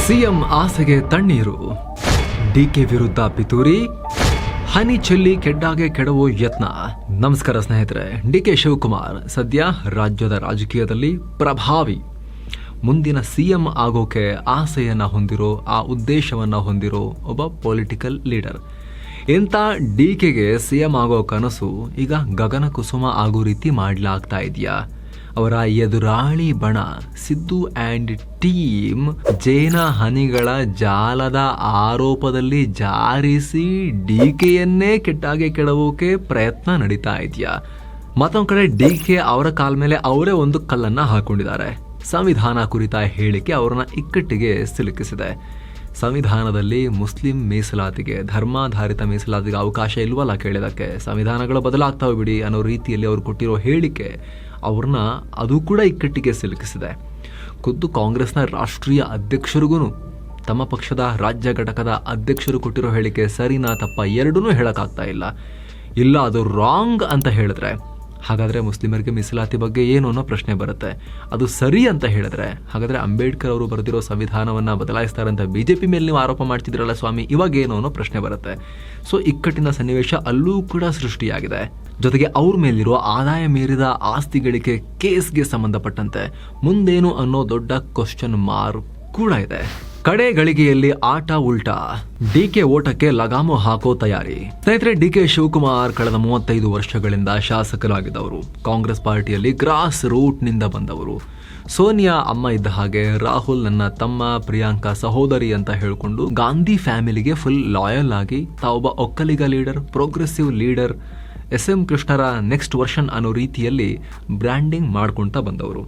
CM ಆಸೆಗೆ ತಣ್ಣೀರು, DK ವಿರುದ್ಧ ಪಿತೂರಿ, ಹನಿ ಚೆಲ್ಲಿ ಕೆಡ್ಡಾಗೆ ಕೆಡವೋ ಯತ್ನ. ನಮಸ್ಕಾರ ಸ್ನೇಹಿತರೆ, ಡಿಕೆ ಶಿವಕುಮಾರ್ ಸದ್ಯ ರಾಜ್ಯದ ರಾಜಕೀಯದಲ್ಲಿ ಪ್ರಭಾವಿ, ಮುಂದಿನ ಸಿಎಂ ಆಗೋಕೆ ಆಸೆಯನ್ನ ಹೊಂದಿರೋ, ಆ ಉದ್ದೇಶವನ್ನ ಹೊಂದಿರೋ ಒಬ್ಬ ಪೊಲಿಟಿಕಲ್ ಲೀಡರ್. ಇಂಥ ಡಿಕೆಗೆ ಸಿಎಂ ಆಗೋ ಕನಸು ಈಗ ಗಗನ ಕುಸುಮ ಆಗೋ ರೀತಿ ಮಾಡಲಾಗ್ತಾ ಇದೆಯಾ? ಅವರ ಎದುರಾಳಿ ಬಣ ಸಿದ್ದು ಆ್ಯಂಡ್ ಟೀಮ್ ಜೇನ ಹನಿಗಳ ಜಾಲದ ಆರೋಪದಲ್ಲಿ ಜಾರಿಸಿ ಡಿಕೆಯನ್ನೇ ಕೆಟ್ಟಾಗೆ ಕೆಡವೋಕೆ ಪ್ರಯತ್ನ ನಡೀತಾ ಇದೆಯಾ? ಮತ್ತೊಂದು ಕಡೆ ಡಿಕೆ ಅವರ ಕಾಲ ಮೇಲೆ ಅವರೇ ಒಂದು ಕಲ್ಲನ್ನ ಹಾಕೊಂಡಿದ್ದಾರೆ. ಸಂವಿಧಾನ ಕುರಿತ ಹೇಳಿಕೆ ಅವರನ್ನ ಇಕ್ಕಟ್ಟಿಗೆ ಸಿಲುಕಿಸಿದೆ. ಸಂವಿಧಾನದಲ್ಲಿ ಮುಸ್ಲಿಂ ಮೀಸಲಾತಿಗೆ, ಧರ್ಮಾಧಾರಿತ ಮೀಸಲಾತಿಗೆ ಅವಕಾಶ ಇಲ್ವಲ್ಲ ಕೇಳಿದಕ್ಕೆ, ಸಂವಿಧಾನಗಳು ಬದಲಾಗ್ತಾವೆ ಬಿಡಿ ಅನ್ನೋ ರೀತಿಯಲ್ಲಿ ಅವರು ಕೊಟ್ಟಿರೋ ಹೇಳಿಕೆ ಅವ್ರನ್ನ ಅದು ಕೂಡ ಇಕ್ಕಟ್ಟಿಗೆ ಸಿಲುಕಿಸಿದೆ. ಖುದ್ದು ಕಾಂಗ್ರೆಸ್ನ ರಾಷ್ಟ್ರೀಯ ಅಧ್ಯಕ್ಷರಿಗೂ, ತಮ್ಮ ಪಕ್ಷದ ರಾಜ್ಯ ಘಟಕದ ಅಧ್ಯಕ್ಷರು ಕೊಟ್ಟಿರೋ ಹೇಳಿಕೆ ಸರಿನಾ ತಪ್ಪ ಎರಡೂ ಹೇಳೋಕ್ಕಾಗ್ತಾ ಇಲ್ಲ ಅದು ರಾಂಗ್ ಅಂತ ಹೇಳಿದ್ರೆ ಹಾಗಾದರೆ ಮುಸ್ಲಿಮರಿಗೆ ಮೀಸಲಾತಿ ಬಗ್ಗೆ ಏನು ಅನ್ನೋ ಪ್ರಶ್ನೆ ಬರುತ್ತೆ. ಅದು ಸರಿ ಅಂತ ಹೇಳಿದ್ರೆ ಹಾಗಾದರೆ ಅಂಬೇಡ್ಕರ್ ಅವರು ಬರೆದಿರೋ ಸಂವಿಧಾನವನ್ನು ಬದಲಾಯಿಸ್ತಾರೆ ಅಂತ ಬಿಜೆಪಿ ಮೇಲೆ ನೀವು ಆರೋಪ ಮಾಡ್ತಿದ್ರಲ್ಲ ಸ್ವಾಮಿ, ಇವಾಗ ಏನು ಅನ್ನೋ ಪ್ರಶ್ನೆ ಬರುತ್ತೆ. ಸೊ ಇಕ್ಕಟ್ಟಿನ ಸನ್ನಿವೇಶ ಅಲ್ಲೂ ಕೂಡ ಸೃಷ್ಟಿಯಾಗಿದೆ. ಜೊತೆಗೆ ಅವ್ರ ಮೇಲಿರೋ ಆದಾಯ ಮೀರಿದ ಆಸ್ತಿ ಗಳಿಕೆ ಕೇಸ್ಗೆ ಸಂಬಂಧಪಟ್ಟಂತೆ ಮುಂದೇನು ಅನ್ನೋ ದೊಡ್ಡ ಕ್ವಶನ್ ಮಾರ್ಕ್ ಕೂಡ ಇದೆ. ಕಡೆ ಗಳಿಗೆಯಲ್ಲಿ ಆಟ ಉಲ್ಟಾ, ಡಿಕೆ ಓಟಕ್ಕೆ ಲಗಾಮು ಹಾಕೋ ತಯಾರಿ. ಸ್ನೇಹಿತರೆ, ಡಿಕೆ ಶಿವಕುಮಾರ್ ಕಳೆದ 35 ವರ್ಷಗಳಿಂದ ಶಾಸಕರಾಗಿದ್ದವರು. ಕಾಂಗ್ರೆಸ್ ಪಾರ್ಟಿಯಲ್ಲಿ ಗ್ರಾಸ್ ರೂಟ್ ನಿಂದ ಬಂದವರು. ಸೋನಿಯಾ ಅಮ್ಮ ಇದ್ದ ಹಾಗೆ, ರಾಹುಲ್ ನನ್ನ ತಮ್ಮ, ಪ್ರಿಯಾಂಕಾ ಸಹೋದರಿ ಅಂತ ಹೇಳಿಕೊಂಡು ಗಾಂಧಿ ಫ್ಯಾಮಿಲಿಗೆ ಫುಲ್ ಲಾಯಲ್ ಆಗಿ ತಾವೊಬ್ಬ Vokkaliga leader, progressive leader, SM ಕೃಷ್ಣರ ನೆಕ್ಸ್ಟ್ ವರ್ಷನ್ ಅನ್ನೋ ರೀತಿಯಲ್ಲಿ ಬ್ರ್ಯಾಂಡಿಂಗ್ ಮಾಡ್ಕೊಳ್ತಾ ಬಂದವರು.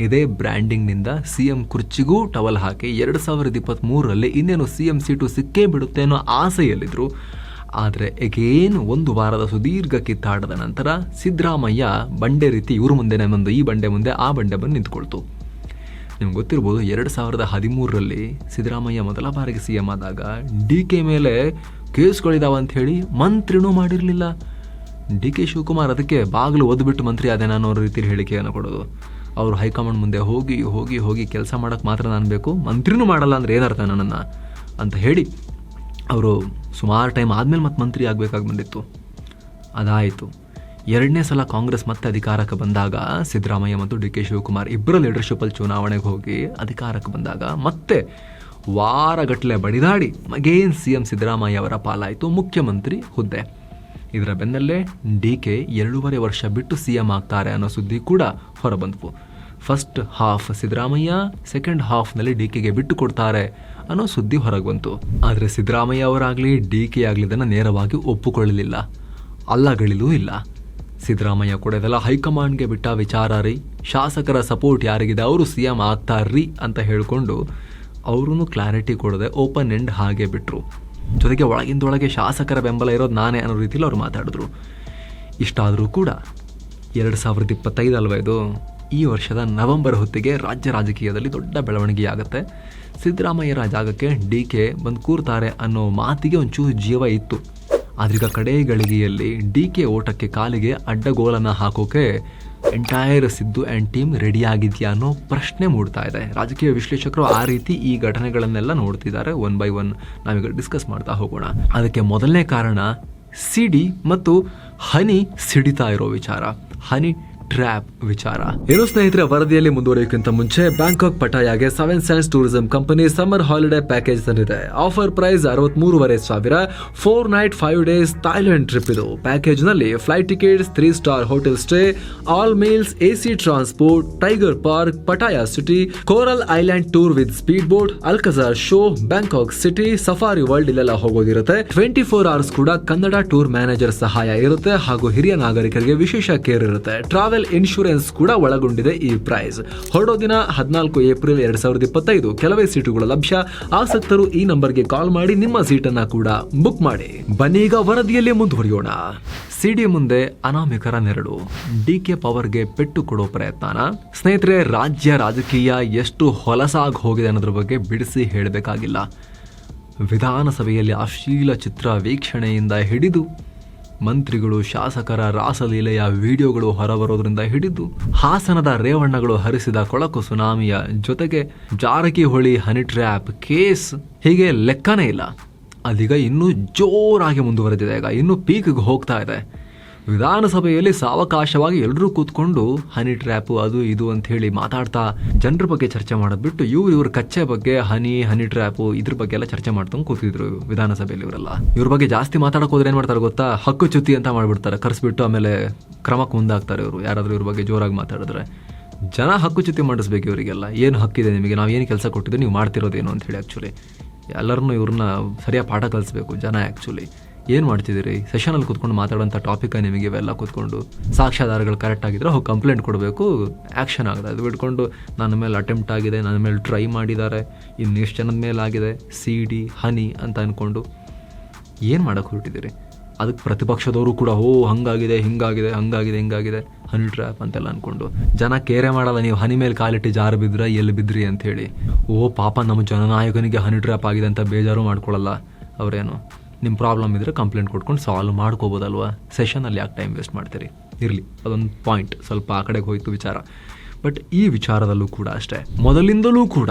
ಇದೇ ಬ್ರ್ಯಾಂಡಿಂಗ್ನಿಂದ ಸಿಎಂ ಕುರ್ಚಿಗೂ ಟವಲ್ ಹಾಕಿ 2023ರಲ್ಲಿ ಇನ್ನೇನು ಸಿಎಂ ಸೀಟು ಸಿಕ್ಕೇ ಬಿಡುತ್ತೆ ಅನ್ನೋ ಆಸೆಯಲ್ಲಿದ್ರು. ಆದರೆ ಎಗೇನ್ ಒಂದು ವಾರದ ಸುದೀರ್ಘ ಕಿತ್ತಾಟದ ನಂತರ ಸಿದ್ದರಾಮಯ್ಯ ಬಂಡೆ ರೀತಿ ಇವ್ರ ಮುಂದೆನೇ ಬಂದು ಈ ಬಂಡೆ ಮುಂದೆ ಆ ಬಂಡೆ ಬಂದು ನಿಂತ್ಕೊಳ್ತು. ನಿಮ್ಗೆ ಗೊತ್ತಿರ್ಬೋದು, 2013ರಲ್ಲಿ ಸಿದ್ದರಾಮಯ್ಯ ಮೊದಲ ಬಾರಿಗೆ ಸಿಎಂ ಆದಾಗ ಡಿಕೆ ಮೇಲೆ ಕೇಸ್ಗಳಿದಾವಂತ ಹೇಳಿ ಮಂತ್ರಿನೂ ಮಾಡಿರಲಿಲ್ಲ. ಡಿಕೆ ಶಿವಕುಮಾರ್ ಅದಕ್ಕೆ ಬಾಗಿಲು ಓದ್ಬಿಟ್ಟು ಮಂತ್ರಿ ಆದೆ ನಾನು ಅನ್ನೋ ರೀತಿಯಲ್ಲಿ ಹೇಳಿಕೆಯನ್ನು ಕೊಡೋದು. ಅವರು ಹೈಕಮಾಂಡ್ ಮುಂದೆ ಹೋಗಿ ಹೋಗಿ ಹೋಗಿ ಕೆಲಸ ಮಾಡೋಕ್ಕೆ ಮಾತ್ರ ನಾನು ಬೇಕು, ಮಂತ್ರಿನೂ ಮಾಡಲ್ಲ ಅಂದರೆ ಏನರ್ಥ ನನ್ನನ್ನು ಅಂತ ಹೇಳಿ ಅವರು ಸುಮಾರು ಟೈಮ್ ಆದಮೇಲೆ ಮತ್ತೆ ಮಂತ್ರಿ ಆಗಬೇಕಾಗಿ ಬಂದಿತ್ತು. ಅದಾಯಿತು. ಎರಡನೇ ಸಲ ಕಾಂಗ್ರೆಸ್ ಮತ್ತೆ ಅಧಿಕಾರಕ್ಕೆ ಬಂದಾಗ ಸಿದ್ದರಾಮಯ್ಯ ಮತ್ತು ಡಿ ಕೆ ಶಿವಕುಮಾರ್ ಇಬ್ಬರ ಲೀಡರ್ಶಿಪ್ಪಲ್ಲಿ ಚುನಾವಣೆಗೆ ಹೋಗಿ ಅಧಿಕಾರಕ್ಕೆ ಬಂದಾಗ ಮತ್ತೆ ವಾರಗಟ್ಟಲೆ ಬಡಿದಾಡಿ ಅಗೇನ್ ಸಿಎಂ ಸಿದ್ದರಾಮಯ್ಯ ಅವರ ಪಾಲಾಯಿತು ಮುಖ್ಯಮಂತ್ರಿ ಹುದ್ದೆ. ಇದರ ಬೆನ್ನಲ್ಲೇ ಡಿಕೆ 2.5 ವರ್ಷ ಬಿಟ್ಟು ಸಿಎಂ ಆಗ್ತಾರೆ ಅನ್ನೋ ಸುದ್ದಿ ಕೂಡ ಹೊರಬಂತು. ಫಸ್ಟ್ ಹಾಫ್ ಸಿದ್ದರಾಮಯ್ಯ, ಸೆಕೆಂಡ್ ಹಾಫ್ನಲ್ಲಿ ಡಿಕೆಗೆ ಬಿಟ್ಟು ಕೊಡ್ತಾರೆ ಅನ್ನೋ ಸುದ್ದಿ ಹೊರಗೆ ಬಂತು. ಆದರೆ ಸಿದ್ದರಾಮಯ್ಯ ಅವರಾಗಲಿ ಡಿಕೆ ಆಗಲಿ ಇದನ್ನು ನೇರವಾಗಿ ಒಪ್ಪುಕೊಳ್ಳಲಿಲ್ಲ, ಅಲ್ಲಗಳಿಲೂ ಇಲ್ಲ. ಸಿದ್ದರಾಮಯ್ಯ ಕೂಡ ಇದೆಲ್ಲ ಹೈಕಮಾಂಡ್ಗೆ ಬಿಟ್ಟ ವಿಚಾರ ರೀ, ಶಾಸಕರ ಸಪೋರ್ಟ್ ಯಾರಿಗಿದೆ ಅವರು ಸಿಎಂ ಆಗ್ತಾರ್ರಿ ಅಂತ ಹೇಳಿಕೊಂಡು ಅವ್ರೂ ಕ್ಲಾರಿಟಿ ಕೊಡದೆ ಓಪನ್ ಎಂಡ್ ಹಾಗೆ ಬಿಟ್ಟರು. ಜೊತೆಗೆ ಒಳಗಿಂದೊಳಗೆ ಶಾಸಕರ ಬೆಂಬಲ ಇರೋದು ನಾನೇ ಅನ್ನೋ ರೀತಿಯಲ್ಲಿ ಅವ್ರು ಮಾತಾಡಿದ್ರು. ಇಷ್ಟಾದರೂ ಕೂಡ 2025 ಅಲ್ವಾ ಇದು, ಈ ವರ್ಷದ ನವೆಂಬರ್ ಹೊತ್ತಿಗೆ ರಾಜ್ಯ ರಾಜಕೀಯದಲ್ಲಿ ದೊಡ್ಡ ಬೆಳವಣಿಗೆಯಾಗುತ್ತೆ. ಸಿದ್ದರಾಮಯ್ಯರ ಜಾಗಕ್ಕೆ ಡಿಕೆ ಬಂದು ಕೂರ್ತಾರೆ ಅನ್ನೋ ಮಾತಿಗೆ ಒಂಚೂರು ಜೀವ ಇತ್ತು. ಆದ್ರೀಗ ಕಡೆ ಗಳಿಗೆಯಲ್ಲಿ ಡಿಕೆ ಓಟಕ್ಕೆ ಕಾಲಿಗೆ ಅಡ್ಡಗೋಲನ್ನು ಹಾಕೋಕೆ entire Siddu and team ready ಆಗಿದೆಯಾ ಅನ್ನೋ ಪ್ರಶ್ನೆ ಮೂಡ್ತಾ ಇದೆ. ರಾಜಕೀಯ ವಿಶ್ಲೇಷಕರು ಆ ರೀತಿ ಈ ಘಟನೆಗಳನ್ನೆಲ್ಲ ನೋಡ್ತಿದ್ದಾರೆ. 1 by 1 ನಾವೀಗ ಡಿಸ್ಕಸ್ ಮಾಡ್ತಾ ಹೋಗೋಣ. ಅದಕ್ಕೆ ಮೊದಲನೇ ಕಾರಣ ಸಿಡಿ ಮತ್ತು ಹನಿ ಸಿಡಿತಾ ಇರೋ ವಿಚಾರ, ಹನಿ ಟ್ರ್ಯಾಪ್ ವಿಚಾರ. ಏನು ಸ್ನೇಹಿತರೆ, ವರದಿಯಲ್ಲಿ ಮುಂದುವರಿಯೋಕ್ಕಿಂತ ಮುಂಚೆ ಬ್ಯಾಂಕಾಕ್ ಪಟಾಯಾಗೆ 7 Sands tourism company summer holiday package ತಂದಿದೆ. Offer price 63,500, 4 night 5 days Thailand trip. ಇದು ಪ್ಯಾಕೇಜ್ ನಲ್ಲಿ flight tickets, 3 star hotel stay, all meals, AC transport, tiger park, Pattaya city, coral island tour with speed boat, Alcazar show, Bangkok city, safari world ಇಲ್ಲೆಲ್ಲ ಹೋಗೋದಿರುತ್ತೆ. 24 hours ಕೂಡ Kannada tour manager ಸಹಾಯ ಇರುತ್ತೆ ಹಾಗೂ ಹಿರಿಯ ನಾಗರಿಕರಿಗೆ ವಿಶೇಷ ಕೇರ್ ಇರುತ್ತೆ. ಟ್ರಾವೆಲ್ ಇನ್ಶೂರೆನ್ಸ್ ಕೂಡ ಒಳಗೊಂಡಿದೆ ಈ ಪ್ರೈಸ್. ಹೊರಡೋ ದಿನ 14 ಏಪ್ರಿಲ್ 2025. ಕೆಲವೇ ಸೀಟುಗಳು ಲಭ್ಯ. ಆಸಕ್ತರು ಈ ನಂಬರ್ಗೆ ಕಾಲ್ ಮಾಡಿ ನಿಮ್ಮ ಸೀಟನ್ನ ಕೂಡ ಬುಕ್ ಮಾಡಿ. ಬನ್ನಿ ಈಗ ವರದಿಯಲ್ಲಿ ಮುಂದುವರಿಯೋಣ. ಸಿಡಿ ಮುಂದೆ ಅನಾಮಿಕರ ನೆರಳು, ಡಿಕೆ ಪವರ್ಗೆ ಪೆಟ್ಟು ಕೊಡೋ ಪ್ರಯತ್ನ. ಸ್ನೇಹಿತರೆ, ರಾಜ್ಯ ರಾಜಕೀಯ ಎಷ್ಟು ಹೊಲಸಾಗಿ ಹೋಗಿದೆ ಅನ್ನೋದ್ರ ಬಗ್ಗೆ ಬಿಡಿಸಿ ಹೇಳಬೇಕಾಗಿಲ್ಲ. ವಿಧಾನಸಭೆಯಲ್ಲಿ ಅಶ್ಲೀಲ ಚಿತ್ರ ವೀಕ್ಷಣೆಯಿಂದ ಹಿಡಿದು ಮಂತ್ರಿಗಳು ಶಾಸಕರ ರಾಸಲೀಲೆಯ ವಿಡಿಯೋಗಳು ಹೊರಬರೋದ್ರಿಂದ ಹಿಡಿದು ಹಾಸನದ ರೇವಣ್ಣಗಳು ಹರಿಸಿದ ಕೊಳಕು ಸುನಾಮಿಯ ಜೊತೆಗೆ ಜಾರಕಿಹೊಳಿ ಹನಿ ಟ್ರ್ಯಾಪ್ ಕೇಸ್, ಹೀಗೆ ಲೆಕ್ಕನೇ ಇಲ್ಲ. ಅದೀಗ ಇನ್ನೂ ಜೋರಾಗಿ ಮುಂದುವರೆದಿದೆ. ಈಗ ಇನ್ನೂ ಪೀಕ್ಗೆ ಹೋಗ್ತಾ ಇದೆ. ವಿಧಾನಸಭೆಯಲ್ಲಿ ಸಾವಕಾಶವಾಗಿ ಎಲ್ಲರೂ ಕೂತ್ಕೊಂಡು ಹನಿ ಟ್ರ್ಯಾಪು ಅದು ಇದು ಅಂತ ಹೇಳಿ ಮಾತಾಡ್ತಾ ಜನರ ಬಗ್ಗೆ ಚರ್ಚೆ ಮಾಡೋದು ಬಿಟ್ಟು ಇವ್ರ ಕಚ್ಚೆ ಬಗ್ಗೆ ಹನಿ ಟ್ರ್ಯಾಪು ಇದ್ರ ಬಗ್ಗೆ ಎಲ್ಲ ಚರ್ಚೆ ಮಾಡ್ತಂಗೆ ಕೂತಿದ್ರು ವಿಧಾನಸಭೆಯಲ್ಲಿ. ಇವರೆಲ್ಲ ಇವ್ರ ಬಗ್ಗೆ ಜಾಸ್ತಿ ಮಾತಾಡಕ್ ಹೋದ್ರೆ ಏನ್ ಮಾಡ್ತಾರೆ ಗೊತ್ತಾ, ಹಕ್ಕು ಚ್ಯುತಿ ಅಂತ ಮಾಡ್ಬಿಡ್ತಾರೆ, ಕರೆಸ್ಬಿಟ್ಟು ಆಮೇಲೆ ಕ್ರಮಕ್ಕೆ ಮುಂದಾಗ್ತಾರೆ. ಇವರು ಯಾರಾದ್ರೂ ಇವ್ರ ಬಗ್ಗೆ ಜೋರಾಗಿ ಮಾತಾಡಿದ್ರೆ ಜನ ಹಕ್ಕು ಚ್ಯುತಿ ಮಾಡಿಸ್ಬೇಕು. ಇವರಿಗೆಲ್ಲ ಏನು ಹಕ್ಕಿದೆ ನಿಮಗೆ, ನಾವು ಏನು ಕೆಲಸ ಕೊಟ್ಟಿದ್ದು ನೀವು ಮಾಡ್ತಿರೋದೇನು ಅಂತ ಹೇಳಿ. ಆ್ಯಕ್ಚುಲಿ ಎಲ್ಲರನ್ನೂ ಇವ್ರನ್ನ ಸರಿಯಾಗಿ ಪಾಠ ಕಲಿಸ್ಬೇಕು ಜನ. ಆ್ಯಕ್ಚುಲಿ ಏನು ಮಾಡ್ತಿದ್ದೀರಿ, ಸೆಷನಲ್ಲಿ ಕೂತ್ಕೊಂಡು ಮಾತಾಡೋಂಥ ಟಾಪಿಕ್ ನಿಮಗೆ ಇವೆಲ್ಲ ಕೂತ್ಕೊಂಡು ಸಾಕ್ಷ್ಯಾಧಾರಗಳು ಕರೆಕ್ಟ್ ಆಗಿದ್ರೆ ಹೋಗಿ ಕಂಪ್ಲೇಂಟ್ ಕೊಡಬೇಕು, ಆ್ಯಕ್ಷನ್ ಆಗಿದೆ. ಅದು ಬಿಟ್ಕೊಂಡು ನನ್ನ ಮೇಲೆ ಅಟೆಂಪ್ಟ್ ಆಗಿದೆ, ನನ್ನ ಮೇಲೆ ಟ್ರೈ ಮಾಡಿದ್ದಾರೆ, ಇನ್ನೆಷ್ಟು ಜನದ ಮೇಲೆ ಆಗಿದೆ, CD ಹನಿ ಅಂತ ಅಂದ್ಕೊಂಡು ಏನು ಮಾಡೋಕ್ಕೆ ಹೊರಟಿದ್ದೀರಿ. ಅದಕ್ಕೆ ಪ್ರತಿಪಕ್ಷದವರು ಕೂಡ ಹಂಗಾಗಿದೆ ಹಿಂಗಾಗಿದೆ ಹನಿ ಟ್ರ್ಯಾಪ್ ಅಂತೆಲ್ಲ ಅಂದ್ಕೊಂಡು ಜನ ಕೇರೆ ಮಾಡಲ್ಲ. ನೀವು ಹನಿ ಮೇಲೆ ಕಾಲಿಟ್ಟು ಜಾರು ಬಿದ್ದರೆ ಎಲ್ಲಿ ಬಿದ್ರಿ ಅಂತ ಹೇಳಿ. ಪಾಪ ನಮ್ಮ ಜನನಾಯಕನಿಗೆ ಹನಿ ಟ್ರ್ಯಾಪ್ ಆಗಿದೆ ಅಂತ ಬೇಜಾರು ಮಾಡ್ಕೊಳ್ಳಲ್ಲ ಅವರೇನು. ನಿಮ್ಮ ಪ್ರಾಬ್ಲಮ್ ಇದ್ದರೆ ಕಂಪ್ಲೇಂಟ್ ಕೊಟ್ಕೊಂಡು ಸಾಲ್ವ್ ಮಾಡ್ಕೋಬೋದಲ್ವಾ, ಸೆಷನಲ್ಲಿ ಯಾಕೆ ಟೈಮ್ ವೇಸ್ಟ್ ಮಾಡ್ತೀರಿ. ಇರಲಿ, ಅದೊಂದು ಪಾಯಿಂಟ್ ಸ್ವಲ್ಪ ಆ ಕಡೆಗೆ ಹೋಯ್ತು ವಿಚಾರ. ಬಟ್ ಈ ವಿಚಾರದಲ್ಲೂ ಕೂಡ ಅಷ್ಟೇ, ಮೊದಲಿಂದಲೂ ಕೂಡ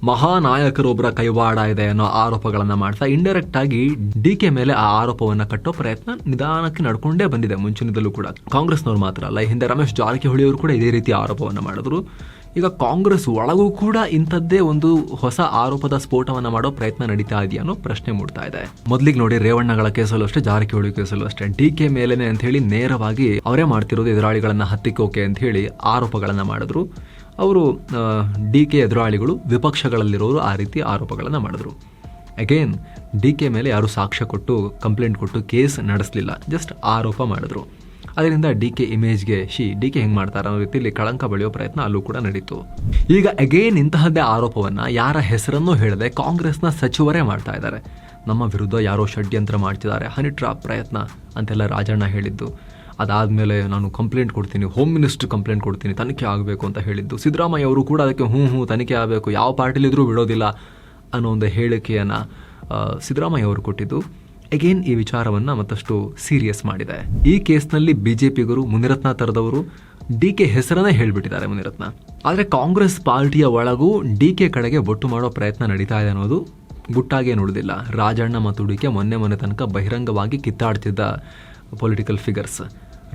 ಮಹಾನಾಯಕರೊಬ್ಬರ ಕೈವಾಡ ಇದೆ ಅನ್ನೋ ಆರೋಪಗಳನ್ನು ಮಾಡ್ತಾ ಇಂಡೈರೆಕ್ಟ್ ಆಗಿ DK ಮೇಲೆ ಆ ಆರೋಪವನ್ನು ಕಟ್ಟೋ ಪ್ರಯತ್ನ ನಿಧಾನಕ್ಕೆ ನಡ್ಕೊಂಡೇ ಬಂದಿದೆ ಮುಂಚಿನದಲ್ಲೂ ಕೂಡ. ಕಾಂಗ್ರೆಸ್ನವ್ರು ಮಾತ್ರ ಅಲ್ಲ, ಹಿಂದೆ ರಮೇಶ್ ಜಾರಕಿಹೊಳಿ ಅವರು ಕೂಡ ಇದೇ ರೀತಿ ಆರೋಪವನ್ನು ಮಾಡಿದ್ರು. ಈಗ ಕಾಂಗ್ರೆಸ್ ಒಳಗೂ ಕೂಡ ಇಂಥದ್ದೇ ಒಂದು ಹೊಸ ಆರೋಪದ ಸ್ಫೋಟವನ್ನು ಮಾಡೋ ಪ್ರಯತ್ನ ನಡೀತಾ ಇದೆಯಾ ಅನ್ನೋ ಪ್ರಶ್ನೆ ಮೂಡ್ತಾ ಇದೆ. ಮೊದಲಿಗೆ ನೋಡಿ, ರೇವಣ್ಣಗಳ ಕೇಸಲ್ಲೂ ಅಷ್ಟೇ, ಜಾರಕಿಹೊಳಿ ಕೇಸಲ್ಲೂ ಅಷ್ಟೇ, DK ಮೇಲೇನೆ ಅಂತ ಹೇಳಿ ನೇರವಾಗಿ ಅವರೇ ಮಾಡ್ತಿರೋದು ಎದುರಾಳಿಗಳನ್ನ ಹತ್ತಿಕ್ಕೋಕೆ ಅಂತ ಹೇಳಿ ಆರೋಪಗಳನ್ನು ಮಾಡಿದ್ರು. ಅವರು DK ಎದುರಾಳಿಗಳು ವಿಪಕ್ಷಗಳಲ್ಲಿರೋರು ಆ ರೀತಿ ಆರೋಪಗಳನ್ನು ಮಾಡಿದ್ರು. ಅಗೇನ್ DK ಮೇಲೆ ಯಾರು ಸಾಕ್ಷ್ಯ ಕೊಟ್ಟು ಕಂಪ್ಲೇಂಟ್ ಕೊಟ್ಟು ಕೇಸ್ ನಡೆಸಲಿಲ್ಲ, ಜಸ್ಟ್ ಆರೋಪ ಮಾಡಿದ್ರು. ಅದರಿಂದ DK ಇಮೇಜ್ಗೆ DK ಹೆಂಗೆ ಮಾಡ್ತಾರೆ ಅನ್ನೋ ರೀತಿಯಲ್ಲಿ ಕಳಂಕ ಬೆಳೆಯೋ ಪ್ರಯತ್ನ ಅಲ್ಲೂ ಕೂಡ ನಡೀತು. ಈಗ ಅಗೇನ್ ಇಂತಹದ್ದೇ ಆರೋಪವನ್ನು ಯಾರ ಹೆಸರನ್ನೂ ಹೇಳದೆ ಕಾಂಗ್ರೆಸ್ನ ಸಚಿವರೇ ಮಾಡ್ತಾ ಇದ್ದಾರೆ. ನಮ್ಮ ವಿರುದ್ಧ ಯಾರೋ ಷಡ್ಯಂತ್ರ ಮಾಡ್ತಿದ್ದಾರೆ, ಹನಿ ಟ್ರಾಪ್ ಪ್ರಯತ್ನ ಅಂತೆಲ್ಲ ರಾಜಣ್ಣ ಹೇಳಿದ್ದು. ಅದಾದಮೇಲೆ ನಾನು ಕಂಪ್ಲೇಂಟ್ ಕೊಡ್ತೀನಿ, ಹೋಮ್ ಮಿನಿಸ್ಟರ್ ಕಂಪ್ಲೇಂಟ್ ಕೊಡ್ತೀನಿ, ತನಿಖೆ ಆಗಬೇಕು ಅಂತ ಹೇಳಿದ್ದು. ಸಿದ್ದರಾಮಯ್ಯ ಅವರು ಕೂಡ ಅದಕ್ಕೆ ಹ್ಞೂ ತನಿಖೆ ಆಗಬೇಕು, ಯಾವ ಪಾರ್ಟಿಲಿದ್ರೂ ಬಿಡೋದಿಲ್ಲ ಅನ್ನೋ ಒಂದು ಹೇಳಿಕೆಯನ್ನು ಸಿದ್ದರಾಮಯ್ಯ ಅವರು ಕೊಟ್ಟಿದ್ದು ಅಗೇನ್ ಈ ವಿಚಾರವನ್ನು ಮತ್ತಷ್ಟು ಸೀರಿಯಸ್ ಮಾಡಿದೆ. ಈ ಕೇಸ್ನಲ್ಲಿ BJPಗರು ಮುನಿರತ್ನ ತರದವರು DK ಹೆಸರನ್ನೇ ಹೇಳಿಬಿಟ್ಟಿದ್ದಾರೆ ಮುನಿರತ್ನ. ಆದರೆ ಕಾಂಗ್ರೆಸ್ ಪಾರ್ಟಿಯ ಒಳಗೂ DK ಕಡೆಗೆ ಬೊಟ್ಟು ಮಾಡೋ ಪ್ರಯತ್ನ ನಡೀತಾ ಇದೆ ಅನ್ನೋದು ಗುಟ್ಟಾಗೇ ನೋಡೋದಿಲ್ಲ. ರಾಜಣ್ಣ ಮತ್ತು DK ಮೊನ್ನೆ ತನಕ ಬಹಿರಂಗವಾಗಿ ಕಿತ್ತಾಡ್ತಿದ್ದ ಪೊಲಿಟಿಕಲ್ ಫಿಗರ್ಸ್.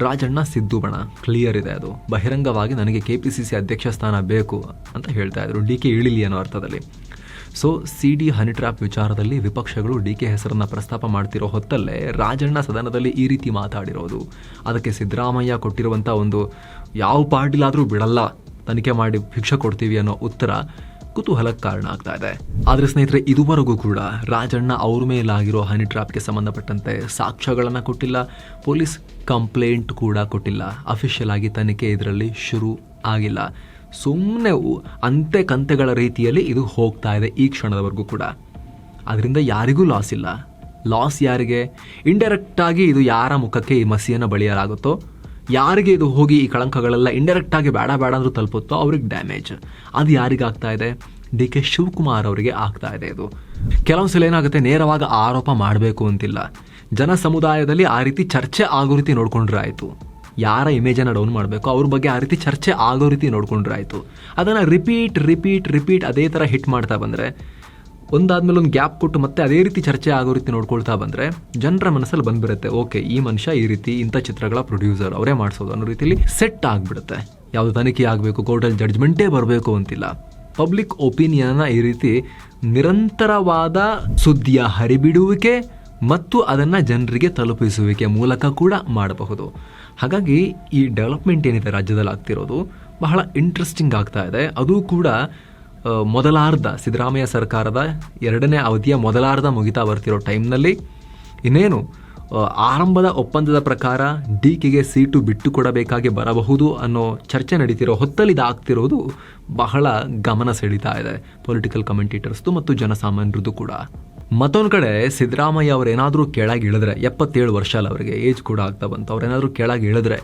ರಾಜಣ್ಣ ಸಿದ್ದು ಬಣ ಕ್ಲಿಯರ್ ಇದೆ, ಅದು ಬಹಿರಂಗವಾಗಿ ನನಗೆ KPCC ಅಧ್ಯಕ್ಷ ಸ್ಥಾನ ಬೇಕು ಅಂತ ಹೇಳ್ತಾ ಇದ್ರು, DK ಇಳಿಲಿ ಅನ್ನೋ ಅರ್ಥದಲ್ಲಿ. ಸೊ CD ಹನಿ ಟ್ರ್ಯಾಪ್ ವಿಚಾರದಲ್ಲಿ ವಿಪಕ್ಷಗಳು DK ಹೆಸರನ್ನು ಪ್ರಸ್ತಾಪ ಮಾಡ್ತಿರೋ ಹೊತ್ತಲ್ಲೇ ರಾಜಣ್ಣ ಸದನದಲ್ಲಿ ಈ ರೀತಿ ಮಾತಾಡಿರೋದು, ಅದಕ್ಕೆ ಸಿದ್ದರಾಮಯ್ಯ ಕೊಟ್ಟಿರುವಂಥ ಒಂದು ಯಾವ ಪಾರ್ಟಿಲಾದರೂ ಬಿಡಲ್ಲ, ತನಿಖೆ ಮಾಡಿ ಭಿಕ್ಷೆ ಕೊಡ್ತೀವಿ ಅನ್ನೋ ಉತ್ತರ ಕುತೂಹಲಕ್ಕೆ ಕಾರಣ ಆಗ್ತಾ ಇದೆ. ಆದರೆ ಸ್ನೇಹಿತರೆ, ಇದುವರೆಗೂ ಕೂಡ ರಾಜಣ್ಣ ಅವ್ರ ಮೇಲಾಗಿರೋ ಹನಿ ಟ್ರ್ಯಾಪ್ಗೆ ಸಂಬಂಧಪಟ್ಟಂತೆ ಸಾಕ್ಷ್ಯಗಳನ್ನು ಕೊಟ್ಟಿಲ್ಲ, ಪೊಲೀಸ್ ಕಂಪ್ಲೇಂಟ್ ಕೂಡ ಕೊಟ್ಟಿಲ್ಲ, ಅಫಿಷಿಯಲ್ ಆಗಿ ತನಿಖೆ ಇದರಲ್ಲಿ ಶುರು ಆಗಿಲ್ಲ. ಸುಮ್ಮನೆ ಅಂತೆ ಕಂತೆಗಳ ರೀತಿಯಲ್ಲಿ ಇದು ಹೋಗ್ತಾ ಇದೆ ಈ ಕ್ಷಣದವರೆಗೂ ಕೂಡ. ಅದರಿಂದ ಯಾರಿಗೂ ಲಾಸ್ ಇಲ್ಲ. ಲಾಸ್ ಯಾರಿಗೆ? ಇಂಡೈರೆಕ್ಟಾಗಿ ಇದು ಯಾರ ಮುಖಕ್ಕೆ ಈ ಮಸಿಯನ್ನು ಬಳಿಯಲಾಗುತ್ತೋ, ಯಾರಿಗೆ ಇದು ಹೋಗಿ ಈ ಕಳಂಕಗಳೆಲ್ಲ ಇಂಡೈರೆಕ್ಟಾಗಿ ಬೇಡ ಅಂದ್ರೂ ತಲುಪುತ್ತೋ ಅವ್ರಿಗೆ ಡ್ಯಾಮೇಜ್. ಅದು ಯಾರಿಗಾಗ್ತಾ ಇದೆ? DK ಶಿವಕುಮಾರ್ ಅವರಿಗೆ ಆಗ್ತಾ ಇದೆ. ಇದು ಕೆಲವೊಂದ್ಸಲ ಏನಾಗುತ್ತೆ, ನೇರವಾಗಿ ಆರೋಪ ಮಾಡಬೇಕು ಅಂತಿಲ್ಲ, ಜನ ಸಮುದಾಯದಲ್ಲಿ ಆ ರೀತಿ ಚರ್ಚೆ ಆಗೋ ರೀತಿ ನೋಡ್ಕೊಂಡ್ರೆ ಆಯಿತು. ಯಾರ ಇಮೇಜನ್ನು ಡೌನ್ ಮಾಡಬೇಕು ಅವ್ರ ಬಗ್ಗೆ ಆ ರೀತಿ ಚರ್ಚೆ ಆಗೋ ರೀತಿ ನೋಡ್ಕೊಂಡ್ರೆ ಆಯಿತು. ಅದನ್ನು ರಿಪೀಟ್ ಅದೇ ಥರ ಹಿಟ್ ಮಾಡ್ತಾ ಬಂದರೆ, ಒಂದಾದ್ಮೇಲೆ ಒಂದು ಗ್ಯಾಪ್ ಕೊಟ್ಟು ಮತ್ತೆ ಅದೇ ರೀತಿ ಚರ್ಚೆ ಆಗೋ ರೀತಿ ನೋಡ್ಕೊಳ್ತಾ ಬಂದರೆ ಜನರ ಮನಸ್ಸಲ್ಲಿ ಬಂದ್ಬಿಡುತ್ತೆ, ಓಕೆ ಈ ಮನುಷ್ಯ ಈ ರೀತಿ ಇಂಥ ಚಿತ್ರಗಳ ಪ್ರೊಡ್ಯೂಸರ್, ಅವರೇ ಮಾಡಿಸೋದು ಅನ್ನೋ ರೀತಿಯಲ್ಲಿ ಸೆಟ್ ಆಗಿಬಿಡುತ್ತೆ. ಯಾವುದು ತನಿಖೆ ಆಗಬೇಕು, ಕೋರ್ಟಲ್ಲಿ ಜಡ್ಜ್ಮೆಂಟೇ ಬರಬೇಕು ಅಂತಿಲ್ಲ. ಪಬ್ಲಿಕ್ ಒಪಿನಿಯನ್ನ ಈ ರೀತಿ ನಿರಂತರವಾದ ಸುದ್ದಿಯ ಹರಿಬಿಡುವಿಕೆ ಮತ್ತು ಅದನ್ನು ಜನರಿಗೆ ತಲುಪಿಸುವಿಕೆ ಮೂಲಕ ಕೂಡ ಮಾಡಬಹುದು. ಹಾಗಾಗಿ ಈ ಡೆವಲಪ್ಮೆಂಟ್ ಏನಿದೆ ರಾಜ್ಯದಲ್ಲಿ ಆಗ್ತಿರೋದು ಬಹಳ ಇಂಟ್ರೆಸ್ಟಿಂಗ್ ಆಗ್ತಾ ಇದೆ. ಅದು ಕೂಡ ಮೊದಲಾರ್ಧ ಸಿದ್ದರಾಮಯ್ಯ ಸರ್ಕಾರದ 2ನೇ ಅವಧಿಯ ಮೊದಲಾರ್ಧ ಮುಗಿತಾ ಬರ್ತಿರೋ ಟೈಮ್ನಲ್ಲಿ ಇನ್ನೇನು ಆರಂಭದ ಒಪ್ಪಂದದ ಪ್ರಕಾರ DKಗೆ ಸೀಟು ಬಿಟ್ಟು ಕೊಡಬೇಕಾಗಿ ಬರಬಹುದು ಅನ್ನೋ ಚರ್ಚೆ ನಡೀತಿರೋ ಹೊತ್ತಲ್ಲಿ ಇದಾಗ್ತಿರೋದು ಬಹಳ ಗಮನ ಸೆಳೀತಾ ಇದೆ ಪೊಲಿಟಿಕಲ್ ಕಮೆಂಟೇಟರ್ಸ್ದು ಮತ್ತು ಜನಸಾಮಾನ್ಯರದ್ದು ಕೂಡ. ಮತ್ತೊಂದು ಕಡೆ ಸಿದ್ದರಾಮಯ್ಯ ಅವರೇನಾದರೂ ಕೆಳಗೆ ಇಳಿದ್ರೆ, 77 ವರ್ಷ ಅಲ್ಲ ಅವರಿಗೆ, ಏಜ್ ಕೂಡ ಆಗ್ತಾ ಬಂತು, ಅವರೇನಾದರೂ ಕೆಳಗೆ ಇಳಿದ್ರೆ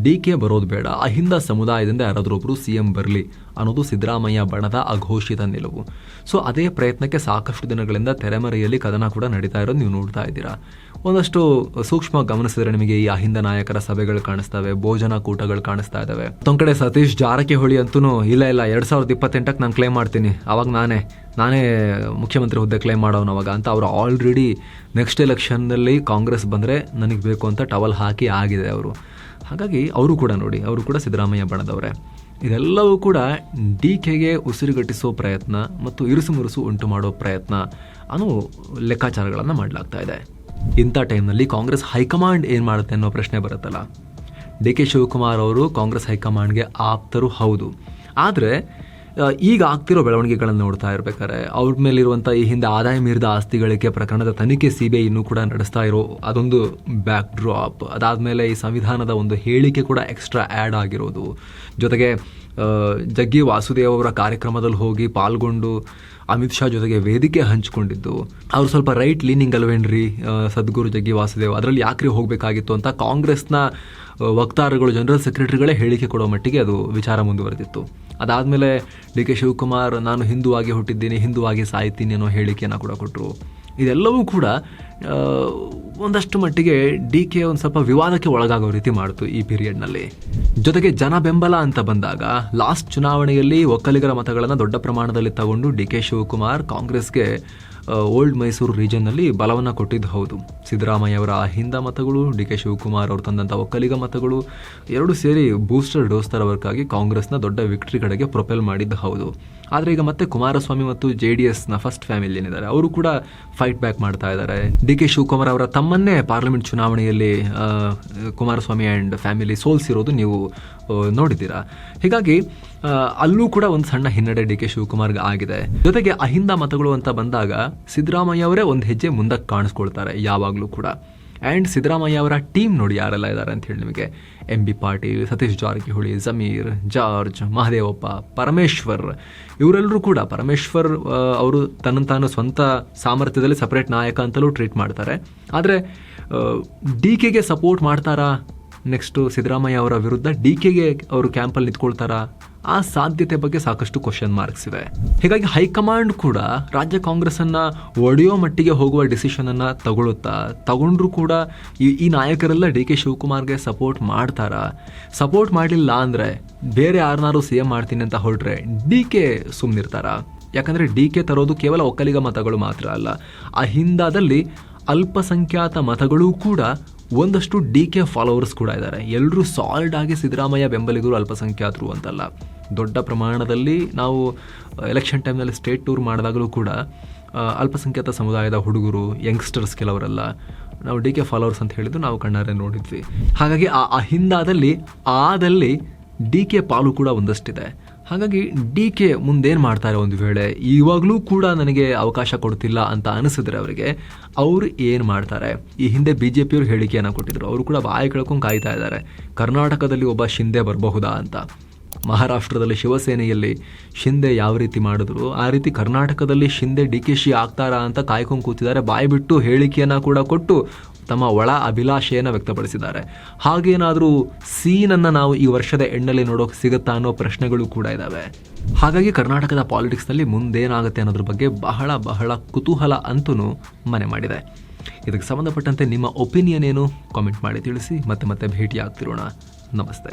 DK ಬರೋದು ಬೇಡ, ಅಹಿಂದ ಸಮುದಾಯದಿಂದ ಯಾರಾದ್ರೊಬ್ರು CM ಬರಲಿ ಅನ್ನೋದು ಸಿದ್ದರಾಮಯ್ಯ ಬಣದ ಅಘೋಷಿತ ನಿಲುವು. ಸೊ ಅದೇ ಪ್ರಯತ್ನಕ್ಕೆ ಸಾಕಷ್ಟು ದಿನಗಳಿಂದ ತೆರೆಮರೆಯಲ್ಲಿ ಕದನ ಕೂಡ ನಡೀತಾ ಇರೋದು ನೀವು ನೋಡ್ತಾ ಇದ್ದೀರಾ. ಒಂದಷ್ಟು ಸೂಕ್ಷ್ಮ ಗಮನಿಸಿದ್ರೆ ನಿಮಗೆ ಈ ಅಹಿಂದ ನಾಯಕರ ಸಭೆಗಳು ಕಾಣಿಸ್ತವೆ, ಭೋಜನ ಕೂಟಗಳು ಕಾಣಿಸ್ತಾ ಇದಾವೆ. ಮತ್ತೊಂದ್ ಕಡೆ ಸತೀಶ್ ಜಾರಕಿಹೊಳಿ ಅಂತೂ ಇಲ್ಲ 2028ಕ್ಕೆ ನಾನು ಕ್ಲೇಮ್ ಮಾಡ್ತೀನಿ, ಅವಾಗ ನಾನೇ ಮುಖ್ಯಮಂತ್ರಿ ಹುದ್ದೆ ಕ್ಲೇಮ್ ಮಾಡೋನು ಅವಾಗ ಅಂತ ಅವರು ಆಲ್ರೆಡಿ ನೆಕ್ಸ್ಟ್ ಎಲೆಕ್ಷನ್ನಲ್ಲಿ ಕಾಂಗ್ರೆಸ್ ಬಂದರೆ ನನಗೆ ಬೇಕು ಅಂತ ಟವಲ್ ಹಾಕಿ ಆಗಿದೆ ಅವರು. ಹಾಗಾಗಿ ಅವರು ಕೂಡ ಸಿದ್ದರಾಮಯ್ಯ ಬಣದವರೇ. ಇದೆಲ್ಲವೂ ಕೂಡ DKಗೆ ಉಸಿರುಗಟ್ಟಿಸೋ ಪ್ರಯತ್ನ ಮತ್ತು ಇರುಸು ಮುರುಸು ಉಂಟು ಮಾಡೋ ಪ್ರಯತ್ನ ಅನ್ನೋ ಲೆಕ್ಕಾಚಾರಗಳನ್ನು ಮಾಡಲಾಗ್ತಾ ಇದೆ. ಇಂಥ ಟೈಮ್ನಲ್ಲಿ ಕಾಂಗ್ರೆಸ್ ಹೈಕಮಾಂಡ್ ಏನು ಮಾಡುತ್ತೆ ಅನ್ನೋ ಪ್ರಶ್ನೆ ಬರುತ್ತಲ್ಲ. DK ಶಿವಕುಮಾರ್ ಅವರು ಕಾಂಗ್ರೆಸ್ ಹೈಕಮಾಂಡ್ಗೆ ಆಪ್ತರು ಹೌದು, ಆದರೆ ಈಗ ಆಗ್ತಿರೋ ಬೆಳವಣಿಗೆಗಳನ್ನು ನೋಡ್ತಾ ಇರ್ಬೇಕಾದ್ರೆ ಅವ್ರ ಮೇಲಿರುವಂಥ ಈ ಹಿಂದೆ ಆದಾಯ ಮೀರಿದ ಆಸ್ತಿ ಗಳಿಕೆ ಪ್ರಕರಣದ ತನಿಖೆ CBI ಇನ್ನೂ ಕೂಡ ನಡೆಸ್ತಾ ಇರೋ ಅದೊಂದು ಬ್ಯಾಕ್ ಡ್ರಾಪ್, ಅದಾದಮೇಲೆ ಈ ಸಂವಿಧಾನದ ಒಂದು ಹೇಳಿಕೆ ಕೂಡ ಎಕ್ಸ್ಟ್ರಾ ಆ್ಯಡ್ ಆಗಿರೋದು, ಜೊತೆಗೆ ಜಗ್ಗಿ ವಾಸುದೇವ್ ಅವರ ಕಾರ್ಯಕ್ರಮದಲ್ಲಿ ಹೋಗಿ ಪಾಲ್ಗೊಂಡು ಅಮಿತ್ ಶಾ ಜೊತೆಗೆ ವೇದಿಕೆ ಹಂಚಿಕೊಂಡಿದ್ದು, ಅವ್ರು ಸ್ವಲ್ಪ ರೈಟ್ ಲೀನಿಂಗ್ ಅಲ್ವೇನ್ರಿ ಸದ್ಗುರು ಜಗ್ಗಿ ವಾಸುದೇವ್, ಅದರಲ್ಲಿ ಯಾಕ್ರಿ ಹೋಗಬೇಕಾಗಿತ್ತು ಅಂತ ಕಾಂಗ್ರೆಸ್ನ ವಕ್ತಾರಗಳು, ಜನರಲ್ ಸೆಕ್ರೆಟರಿಗಳೇ ಹೇಳಿಕೆ ಕೊಡೋ ಮಟ್ಟಿಗೆ ಅದು ವಿಚಾರ ಮುಂದುವರೆದಿತ್ತು. ಅದಾದಮೇಲೆ DK ಶಿವಕುಮಾರ್ ನಾನು ಹಿಂದುವಾಗಿ ಹುಟ್ಟಿದ್ದೀನಿ, ಹಿಂದುವಾಗಿ ಸಾಯ್ತೀನಿ ಅನ್ನೋ ಹೇಳಿಕೆಯನ್ನು ಕೂಡ ಕೊಟ್ಟರು. ಇದೆಲ್ಲವೂ ಕೂಡ ಒಂದಷ್ಟು ಮಟ್ಟಿಗೆ DK ಒಂದು ಸ್ವಲ್ಪ ವಿವಾದಕ್ಕೆ ಒಳಗಾಗೋ ರೀತಿ ಮಾಡಿತು ಈ ಪೀರಿಯಡ್ನಲ್ಲಿ. ಜೊತೆಗೆ ಜನ ಬೆಂಬಲ ಅಂತ ಬಂದಾಗ ಲಾಸ್ಟ್ ಚುನಾವಣೆಯಲ್ಲಿ ಒಕ್ಕಲಿಗರ ಮತಗಳನ್ನು ದೊಡ್ಡ ಪ್ರಮಾಣದಲ್ಲಿ ತಗೊಂಡು DK ಶಿವಕುಮಾರ್ ಕಾಂಗ್ರೆಸ್ಗೆ ಓಲ್ಡ್ ಮೈಸೂರು ರೀಜನ್ನಲ್ಲಿ ಬಲವನ್ನು ಕೊಟ್ಟಿದ್ದು ಹೌದು. ಸಿದ್ದರಾಮಯ್ಯ ಅವರ ಅಹಿಂದ ಮತಗಳು, DK ಶಿವಕುಮಾರ್ ಅವರು ತಂದಂಥ ಒಕ್ಕಲಿಗ ಮತಗಳು ಎರಡು ಸೇರಿ ಬೂಸ್ಟರ್ ಡೋಸ್ ಥರವರ್ಕಾಗಿ ಕಾಂಗ್ರೆಸ್ನ ದೊಡ್ಡ ವಿಕ್ಟ್ರಿ ಕಡೆಗೆ ಪ್ರೊಪೆಲ್ ಮಾಡಿದ್ದು ಹೌದು. ಆದರೆ ಈಗ ಮತ್ತೆ ಕುಮಾರಸ್ವಾಮಿ ಮತ್ತು JDSನ ಫಸ್ಟ್ ಫ್ಯಾಮಿಲಿ ಏನಿದ್ದಾರೆ ಅವರು ಕೂಡ ಫೈಟ್ ಬ್ಯಾಕ್ ಮಾಡ್ತಾ ಇದ್ದಾರೆ. DK ಶಿವಕುಮಾರ್ ಅವರ ತಮ್ಮನ್ನೇ ಪಾರ್ಲಿಮೆಂಟ್ ಚುನಾವಣೆಯಲ್ಲಿ ಕುಮಾರಸ್ವಾಮಿ ಆ್ಯಂಡ್ ಫ್ಯಾಮಿಲಿ ಸೋಲ್ಸಿರೋದು ನೀವು ನೋಡಿದ್ದೀರಾ. ಹೀಗಾಗಿ ಅಲ್ಲೂ ಕೂಡ ಒಂದು ಸಣ್ಣ ಹಿನ್ನಡೆ DK ಶಿವಕುಮಾರ್ಗೆ ಆಗಿದೆ. ಜೊತೆಗೆ ಅಹಿಂದ ಮತಗಳು ಅಂತ ಬಂದಾಗ ಸಿದ್ದರಾಮಯ್ಯ ಅವರೇ ಒಂದು ಹೆಜ್ಜೆ ಮುಂದಕ್ಕೆ ಕಾಣಿಸ್ಕೊಳ್ತಾರೆ ಯಾವಾಗಲೂ ಕೂಡ. ಆ್ಯಂಡ್ ಸಿದ್ದರಾಮಯ್ಯ ಅವರ ಟೀಮ್ ನೋಡಿ ಯಾರೆಲ್ಲ ಇದ್ದಾರೆ ಅಂತ ಹೇಳಿ ನಿಮಗೆ MB ಪಾಟೀಲ್, ಸತೀಶ್ ಜಾರಕಿಹೊಳಿ, ಜಮೀರ್, ಜಾರ್ಜ್, ಮಹದೇವಪ್ಪ, ಪರಮೇಶ್ವರ್, ಇವರೆಲ್ಲರೂ ಕೂಡ ಪರಮೇಶ್ವರ್ ಅವರು ತಾನು ಸ್ವಂತ ಸಾಮರ್ಥ್ಯದಲ್ಲಿ ಸಪರೇಟ್ ನಾಯಕ ಅಂತಲೂ ಟ್ರೀಟ್ ಮಾಡ್ತಾರೆ. ಆದರೆ DKಗೆ ಸಪೋರ್ಟ್ ಮಾಡ್ತಾರಾ, ನೆಕ್ಸ್ಟು ಸಿದ್ದರಾಮಯ್ಯ ಅವರ ವಿರುದ್ಧ DKಗೆ ಅವರು ಕ್ಯಾಂಪಲ್ಲಿ ನಿಂತ್ಕೊಳ್ತಾರಾ, ಆ ಸಾಧ್ಯತೆ ಬಗ್ಗೆ ಸಾಕಷ್ಟು ಕ್ವಶನ್ ಮಾರ್ಕ್ಸ್ ಇವೆ. ಹೀಗಾಗಿ ಹೈಕಮಾಂಡ್ ಕೂಡ ರಾಜ್ಯ ಕಾಂಗ್ರೆಸ್ಸನ್ನು ಒಡೆಯೋ ಮಟ್ಟಿಗೆ ಹೋಗುವ ಡಿಸಿಷನನ್ನು ತಗೊಂಡ್ರೂ ಕೂಡ ಈ ನಾಯಕರೆಲ್ಲ DK ಶಿವಕುಮಾರ್ಗೆ ಸಪೋರ್ಟ್ ಮಾಡ್ತಾರಾ? ಸಪೋರ್ಟ್ ಮಾಡಲಿಲ್ಲ ಅಂದರೆ ಬೇರೆ ಯಾರನ್ನಾರು CM ಮಾಡ್ತೀನಿ ಅಂತ ಹೊರಟ್ರೆ DK ಸುಮ್ಮನಿರ್ತಾರಾ? ಯಾಕಂದರೆ DK ತರೋದು ಕೇವಲ ಒಕ್ಕಲಿಗ ಮತಗಳು ಮಾತ್ರ ಅಲ್ಲ, ಅಹಿಂದದಲ್ಲಿ ಅಲ್ಪಸಂಖ್ಯಾತ ಮತಗಳೂ ಕೂಡ ಒಂದಷ್ಟು DK ಫಾಲೋವರ್ಸ್ ಕೂಡ ಇದ್ದಾರೆ. ಎಲ್ಲರೂ ಸಾಲಿಡ್ ಆಗಿ ಸಿದ್ದರಾಮಯ್ಯ ಬೆಂಬಲಿಗರು ಅಲ್ಪಸಂಖ್ಯಾತರು ಅಂತಲ್ಲ. ದೊಡ್ಡ ಪ್ರಮಾಣದಲ್ಲಿ ನಾವು ಎಲೆಕ್ಷನ್ ಟೈಮ್ನಲ್ಲಿ ಸ್ಟೇಟ್ ಟೂರ್ ಮಾಡಿದಾಗಲೂ ಕೂಡ ಅಲ್ಪಸಂಖ್ಯಾತ ಸಮುದಾಯದ ಹುಡುಗರು, ಯಂಗ್ಸ್ಟರ್ಸ್ ಕೆಲವರೆಲ್ಲ ನಾವು DK ಫಾಲೋವರ್ಸ್ ಅಂತ ಹೇಳಿದ್ದು ನಾವು ಕಣ್ಣಾರೆ ನೋಡಿದ್ವಿ. ಹಾಗಾಗಿ ಆ ಅಹಿಂದದಲ್ಲಿ DK ಪಾಲು ಕೂಡ ಒಂದಷ್ಟಿದೆ. ಹಾಗಾಗಿ DK ಮುಂದೇನು ಮಾಡ್ತಾರೆ, ಒಂದು ವೇಳೆ ಇವಾಗಲೂ ಕೂಡ ನನಗೆ ಅವಕಾಶ ಕೊಡ್ತಿಲ್ಲ ಅಂತ ಅನಿಸಿದ್ರೆ ಅವರಿಗೆ ಅವರು ಏನು ಮಾಡ್ತಾರೆ? ಈ ಹಿಂದೆ BJPಯವರು ಹೇಳಿಕೆಯನ್ನು ಕೊಟ್ಟಿದ್ರು, ಅವರು ಕೂಡ ಬಾಯಿ ಕೆಳ್ಕೊಂಡು ಕಾಯ್ತಾ ಇದ್ದಾರೆ. ಕರ್ನಾಟಕದಲ್ಲಿ ಒಬ್ಬ ಶಿಂದೆ ಬರಬಹುದಾ ಅಂತ. ಮಹಾರಾಷ್ಟ್ರದಲ್ಲಿ ಶಿವಸೇನೆಯಲ್ಲಿ ಶಿಂದೆ ಯಾವ ರೀತಿ ಮಾಡಿದ್ರು ಆ ರೀತಿ ಕರ್ನಾಟಕದಲ್ಲಿ ಶಿಂದೆ DKಶಿ ಆಗ್ತಾರಾ ಅಂತ ಕಾಯ್ಕೊಂಡು ಕೂತಿದ್ದಾರೆ. ಬಾಯಿ ಬಿಟ್ಟು ಹೇಳಿಕೆಯನ್ನು ಕೂಡ ಕೊಟ್ಟು ತಮ್ಮ ಒಳ ಅಭಿಲಾಷೆಯನ್ನು ವ್ಯಕ್ತಪಡಿಸಿದ್ದಾರೆ. ಹಾಗೇನಾದರೂ ಸೀನನ್ನು ನಾವು ಈ ವರ್ಷದ ಎಂಡಲ್ಲಿ ನೋಡೋಕೆ ಸಿಗುತ್ತಾ ಅನ್ನೋ ಪ್ರಶ್ನೆಗಳು ಕೂಡ ಇದ್ದಾವೆ. ಹಾಗಾಗಿ ಕರ್ನಾಟಕದ ಪಾಲಿಟಿಕ್ಸ್ನಲ್ಲಿ ಮುಂದೇನಾಗುತ್ತೆ ಅನ್ನೋದ್ರ ಬಗ್ಗೆ ಬಹಳ ಬಹಳ ಕುತೂಹಲ ಅಂತೂ ಮನೆ ಮಾಡಿದೆ. ಇದಕ್ಕೆ ಸಂಬಂಧಪಟ್ಟಂತೆ ನಿಮ್ಮ ಒಪಿನಿಯನ್ ಏನು ಕಾಮೆಂಟ್ ಮಾಡಿ ತಿಳಿಸಿ. ಮತ್ತೆ ಭೇಟಿ ಆಗ್ತಿರೋಣ. ನಮಸ್ತೆ.